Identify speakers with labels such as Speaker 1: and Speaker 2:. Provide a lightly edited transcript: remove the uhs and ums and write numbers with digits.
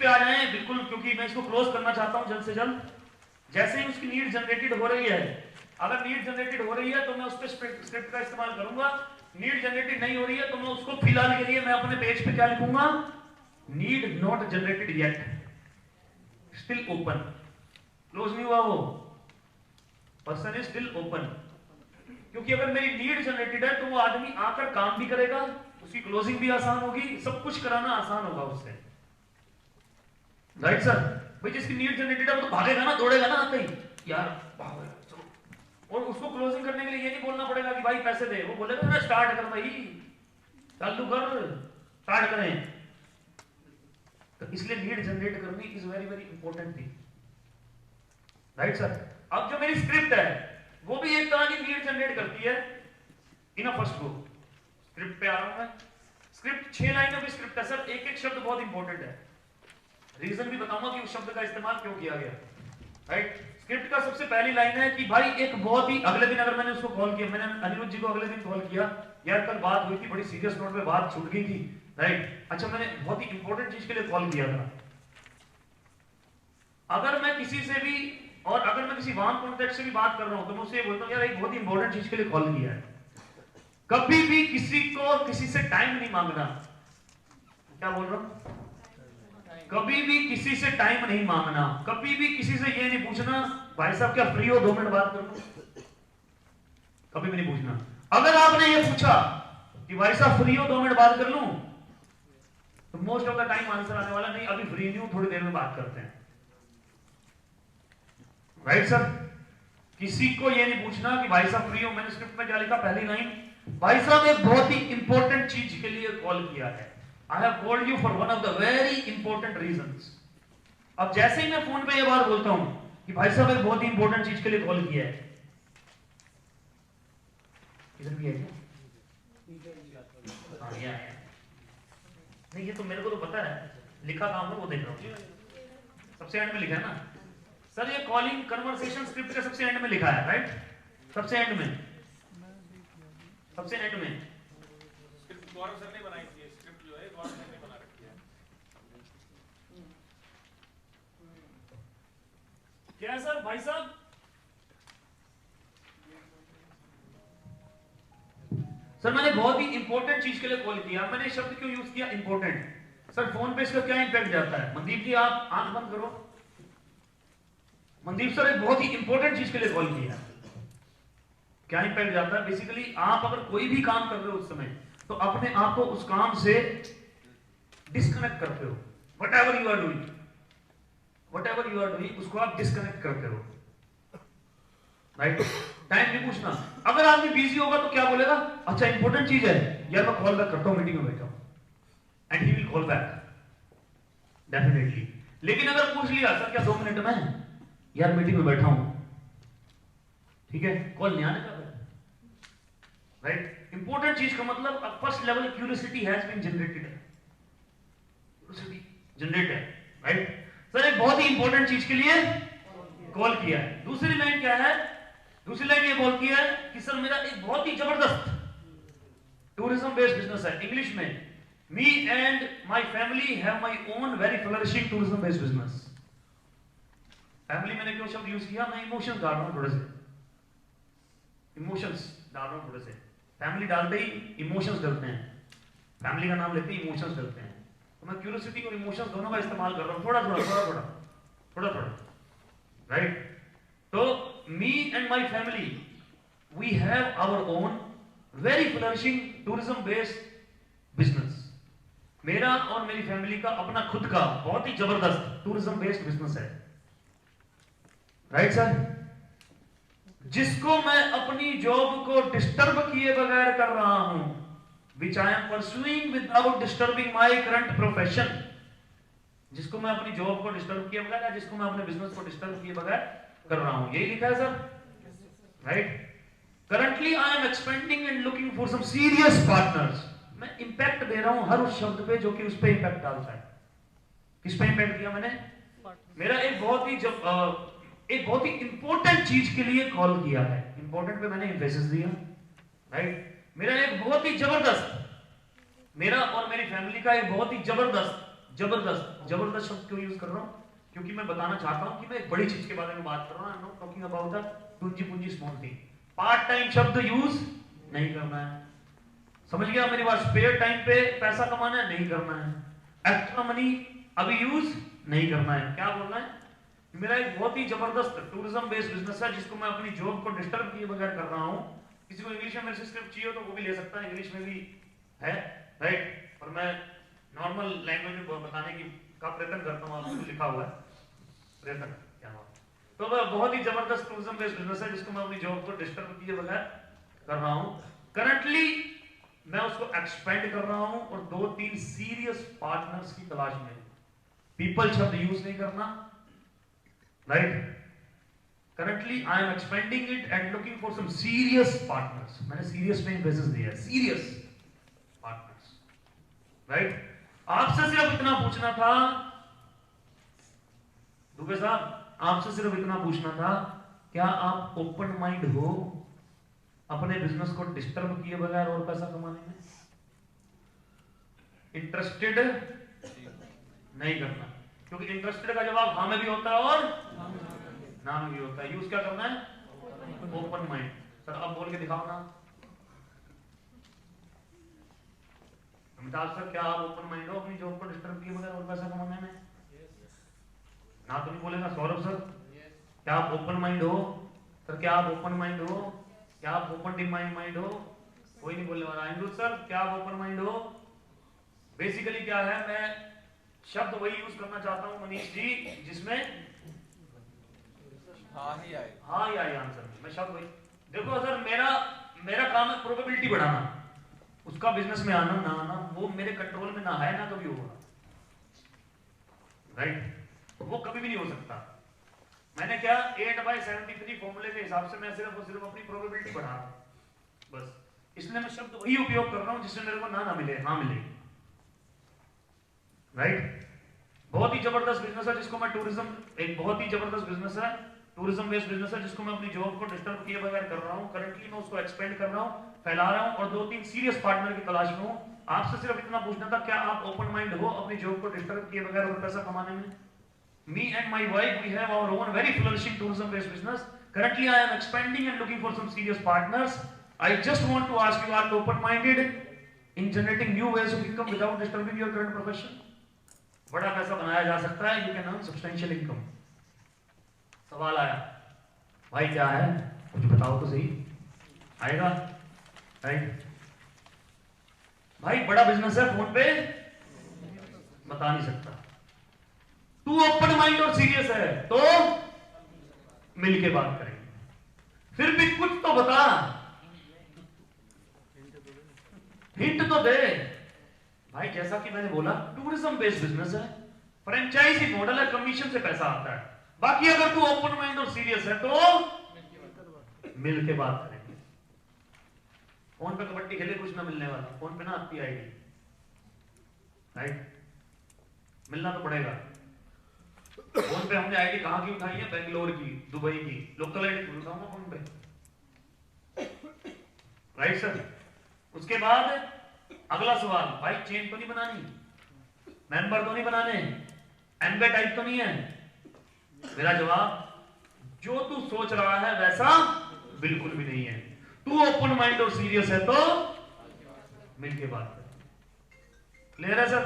Speaker 1: पे आ जाएं बिल्कुल, क्योंकि मैं इसको क्लोज करना चाहता हूं जल्द से जल्द। जैसे ही उसकी नीड जनरेटेड हो रही है, अगर नीड जनरेटेड हो रही है तो मैं उस पर स्क्रिप्ट का इस्तेमाल करूंगा। नीड जनरेटेड नहीं हो रही है तो मैं उसको फिलहाल के लिए मैं अपने पेज पे क्या लिखूंगा, need not generated yet, still open. Close नहीं हुआ वो, पर्सन इज स्टिल ओपन। क्योंकि अगर मेरी नीड जनरेटेड है तो वो आदमी आकर काम भी करेगा, उसकी क्लोजिंग भी आसान होगी, सब कुछ कराना आसान होगा उससे। Right sir? भाई जिसकी नीड जनरेटेड है वो तो भागेगा ना, दौड़ेगा ना आते ही, यार भागो चलो। और उसको क्लोजिंग करने के लिए ये नहीं बोलना पड़ेगा कि भाई पैसे दे, वो बोलेगा ना स्टार्ट कर भाई, चालू कर, स्टार्ट करें। तो इसलिए नीड जनरेट करनी is very very important thing. Right sir? अब जो मेरी स्क्रिप्ट है वो भी एक तरह की नीड जनरेट करती है इन अ फर्स्ट गो। स्क्रिप्ट पे आ रहा हूं मैं। स्क्रिप्ट 6 लाइनों की स्क्रिप्ट है सर, एक एक शब्द बहुत इंपॉर्टेंट है, रीजन भी बताऊंगा कि उस शब्द का इस्तेमाल क्यों किया गया। राइट? स्क्रिप्ट का सबसे पहली लाइन है कि भाई एक बहुत ही, अगले दिन अगर मैंने उसको कॉल किया, मैंने अनिरुद्ध जी को अगले दिन कॉल किया, यार कल बात हुई थी, बड़ी सीरियस नोट पे बात छूट गई थी। राइट? अच्छा मैंने बहुत ही इंपॉर्टेंट चीज के लिए कॉल किया था। अगर मैं किसी से भी, और अगर मैं किसी वार्म कॉन्टेक्ट से भी बात कर रहा हूं तो मैं उससे ये बोलता हूं यार एक बहुत ही इंपॉर्टेंट चीज के लिए कॉल किया है। कभी भी किसी को किसी से टाइम नहीं मांगना। क्या बोल रहा हूं? कभी भी किसी से टाइम नहीं मांगना। कभी भी किसी से ये नहीं पूछना भाई साहब क्या फ्री हो 2 मिनट बात कर लो, कभी भी नहीं पूछना। अगर आपने ये पूछा कि भाई साहब फ्री हो 2 मिनट बात कर लूं, तो most of the time answer आने वाला नहीं अभी फ्री नहीं हूं, थोड़ी देर में बात करते हैं। Right sir? किसी को ये नहीं पूछना कि भाई साहब फ्री हो। मैंने स्क्रिप्ट में क्या लिखा, पहली लाइन, भाई साहब एक बहुत ही इंपॉर्टेंट चीज के लिए कॉल किया है। I have called you for one of the very important reasons. अब जैसे ही मैं फोन पे ये बात बोलता हूं कि भाई साहब एक बहुत ही इंपॉर्टेंट चीज के लिए कॉल किया है, इधर भी है क्या? हाँ ये आया। नहीं ये तो मेरे को तो पता है, लिखा काम है वो देख रहा हूँ, सबसे एंड में लिखा है ना सर, ये कॉलिंग कन्वर्सेशन स्क्रिप्ट के सबसे एंड में लिखा है। राइट? सबसे एंड में, सबसे एंड में।
Speaker 2: स्क्रिप्ट गौरव सर ने बनाई थी, स्क्रिप्ट जो है गौरव सर ने बना रखी है।
Speaker 1: क्या है सर? भाई साहब सर मैंने बहुत ही इंपॉर्टेंट चीज के लिए कॉल किया। मैंने शब्द क्यों यूज किया इंपॉर्टेंट? सर फोन पे इसका क्या इंपैक्ट जाता है? मनदीप जी आप आंख बंद करो। मनदीप सर एक बहुत ही इंपॉर्टेंट चीज के लिए कॉल किया। क्या इंपैक्ट जाता है? बेसिकली आप अगर कोई भी काम कर रहे हो उस समय, तो अपने आप को उस काम से डिस्कनेक्ट करते हो। Whatever you are doing, whatever you are doing, उसको आप डिस्कनेक्ट करते हो। राइट? टाइम नहीं पूछना। अगर आदमी बिजी होगा तो क्या बोलेगा, अच्छा इंपॉर्टेंट चीज है यार, मैं कॉल बैक करता हूं, मीटिंग में बैठा हूं, and he will call back definitely. लेकिन अगर पूछ लिया सर क्या 2 मिनट में, यार मीटिंग में बैठा हूं, ठीक है, कॉल नहीं आने का। राइट? इंपॉर्टेंट चीज का मतलब first level curiosity has been generated, curiosity generated. Right? Sir एक बहुत ही इंपॉर्टेंट चीज के लिए कॉल किया है। दूसरी लाइन क्या है? दूसरी लाइन ये बोलती है कि सर मेरा एक बहुत ही जबरदस्त टूरिज्म बेस्ड बिजनेस है। इंग्लिश में, मी and my family have my own very flourishing tourism based business. Family मैंने क्यों शब्द यूज किया? मैं इमोशंस डाल रहा हूं थोड़े से, इमोशंस डाल रहा हूं थोड़े से। फैमिली डालते ही इमोशंस डलते हैं, फैमिली का नाम लेते ही इमोशंस डलते हैं, तो मैं क्यूरियोसिटी और इमोशंस दोनों का इस्तेमाल कर रहा हूं, थोड़ा थोड़ा थोड़ा थोड़ा थोड़ा थोड़ा। राइट? तो me and my family we have our own very flourishing tourism based business. मेरा और मेरी फैमिली का अपना खुद का बहुत ही जबरदस्त टूरिज्म बेस्ड बिजनेस है। Right sir? जिसको मैं अपनी जॉब को डिस्टर्ब किए बगैर कर रहा हूं, which I am pursuing without disturbing my current profession। जिसको मैं अपनी जॉब को डिस्टर्ब किए बगैर, या जिसको मैं अपने बिजनेस को डिस्टर्ब किए बगैर कर रहा हूं, यही लिखा है sir. Right? Currently I am expanding and looking for some serious partners. मैं इंपैक्ट दे रहा हूं हर उस शब्द पे जो कि उस पे इंपैक्ट डालता है। किस पे इंपैक्ट दिया मैंने? मेरा एक बहुत ही इंपॉर्टेंट चीज के लिए कॉल किया है। इंपॉर्टेंट पे मैंने एम्फेसिस दिया। राइट? मेरा एक बहुत ही जबरदस्त, मेरा और मेरी फैमिली का एक बहुत ही जबरदस्त जबरदस्त, जबरदस्त शब्द क्यों यूज कर रहा हूं? क्योंकि मैं बताना चाहता हूं कि मैं एक बड़ी चीज के बारे में बात कर रहा हूं। I am not talking about the पूंजी पूंजी स्मॉल थिंग। पार्ट टाइम शब्द यूज नहीं करना है, समझ गया मेरी बात? स्पेयर टाइम पे पैसा कमाना है, नहीं करना है। एक्स्ट्रा मनी अभी यूज नहीं करना है। क्या बोलना है? मेरा एक बहुत ही जबरदस्त टूरिज्म बेस्ड बिजनेस है जिसको मैं अपनी जॉब को डिस्टर्ब किए बगैर कर रहा हूं। किसी को इंग्लिश में मेरे से स्क्रिप्ट चाहिए तो वो भी ले सकता है, इंग्लिश में भी है, राइट? और मैं नॉर्मल लैंग्वेज में बताने की का प्रयत्न करता हूं, आपको लिखा हुआ है प्रयत्न, क्या बात। तो वह बहुत ही जबरदस्त टूरिज्म बेस्ड बिजनेस है जिसको मैं अपनी जॉब को डिस्टर्ब किए बगैर कर रहा हूं। करंटली मैं उसको एक्सपेंड कर रहा हूं और 2-3 सीरियस पार्टनर्स की तलाश में हूं। पीपल शब्द यूज नहीं करना, right? Currently I am expanding it and looking for some serious partners. मैंने सीरियस में एम्फेसिस दिया है, सीरियस पार्टनर्स, राइट? आपसे सिर्फ इतना पूछना था दुबे साहब, आपसे सिर्फ इतना पूछना था, क्या आप ओपन माइंड हो अपने बिजनेस को डिस्टर्ब किए बगैर और पैसा कमाने में? इंटरेस्टेड नहीं करना, क्योंकि इंटरेस्टेड का जवाब हाँ में भी होता है और ना में भी होता है। यूज क्या करना है? Open mind. सर आप बोल के दिखाओ ना। अमिताभ सर, क्या आप ओपन माइंड हो अपनी जॉब को डिस्टर्ब किए बगैर और पैसा कमाने में? ना तो नहीं बोलेगा। सौरभ सर, क्या आप ओपन माइंड हो? सर क्या आप ओपन माइंड हो? क्या आप ओपन माइंड हो? कोई नहीं बोलने वाला। इंदु सर, क्या आप ओपन माइंड हो? बेसिकली क्या है, मैं शब्द वही यूज करना चाहता हूं मनीष जी जिसमें
Speaker 2: हाँ ही आए,
Speaker 1: हाँ या आंसर में मैं शब्द वही। देखो सर, मेरा काम है प्रोबेबिलिटी बढ़ाना, उसका बिजनेस में आना ना आना वो मेरे कंट्रोल में ना है ना कभी होगा, राइट? वो कभी भी नहीं हो सकता। मैंने क्या 8/73 फॉर्मूले के हिसाब से मैं सिर्फ और सिर्फ अपनी प्रोबेबिलिटी बढ़ा रहा हूं बस। इसलिए मैं शब्द वही उपयोग कर रहा हूं जिससे मेरे को ना मिले हाँ मिले, राइट? बहुत ही जबरदस्त बिजनेस है जिसको मैं टूरिज्म, एक बहुत ही जबरदस्त बिजनेस है, टूरिज्म बेस्ड बिजनेस है जिसको मैं अपनी जॉब को डिस्टर्ब किए बगैर कर रहा हूं। करंटली मैं उसको एक्सपेंड कर रहा हूं, फैला रहा हूं और 2-3 सीरियस पार्टनर की तलाश में हूं। आपसे सिर्फ इतना पूछना था, क्या आप ओपन माइंड हो अपनी जॉब को डिस्टर्ब किए बगैर और पैसा कमाने में? Me and my wife, we have our own very flourishing tourism-based business. Currently, I am expanding and looking for some serious partners. I just want to ask you, are you open-minded in generating new ways of income without disturbing your current profession? बड़ा पैसा बनाया जा सकता है, you can earn substantial income. सवाल आया, भाई क्या है? कुछ बताओ तो सही, आएगा, राइट? भाई बड़ा बिजनेस है, फोन पे बता नहीं सकता। तू ओपन माइंड और सीरियस है तो मिलके बात करेंगे। फिर भी कुछ तो बता, हिंट तो दे भाई। जैसा कि मैंने बोला, टूरिज्म बेस्ड बिजनेस है, फ्रेंचाइजी मॉडल है, कमीशन से पैसा आता है। बाकी अगर तू ओपन माइंड और सीरियस है तो मिलके बात करेंगे। फोन पे कबड्डी खेले कुछ ना मिलने वाला, फोन पे ना आपकी आईडी, राइट? मिलना तो पड़ेगा। फोन पे हमने आईडी कहां की उठाई है? बेंगलोर की, दुबई की, लोकल आईडी उठाऊंगा फोन पे, राइट सर? उसके बाद अगला सवाल, भाई चेन तो नहीं बनानी, मेंबर तो नहीं बनाने, एम्बे टाइप तो नहीं है? मेरा जवाब, जो तू सोच रहा है वैसा बिल्कुल भी नहीं है। तू ओपन माइंड और सीरियस है तो मिलके बात कर। क्लियर है सर?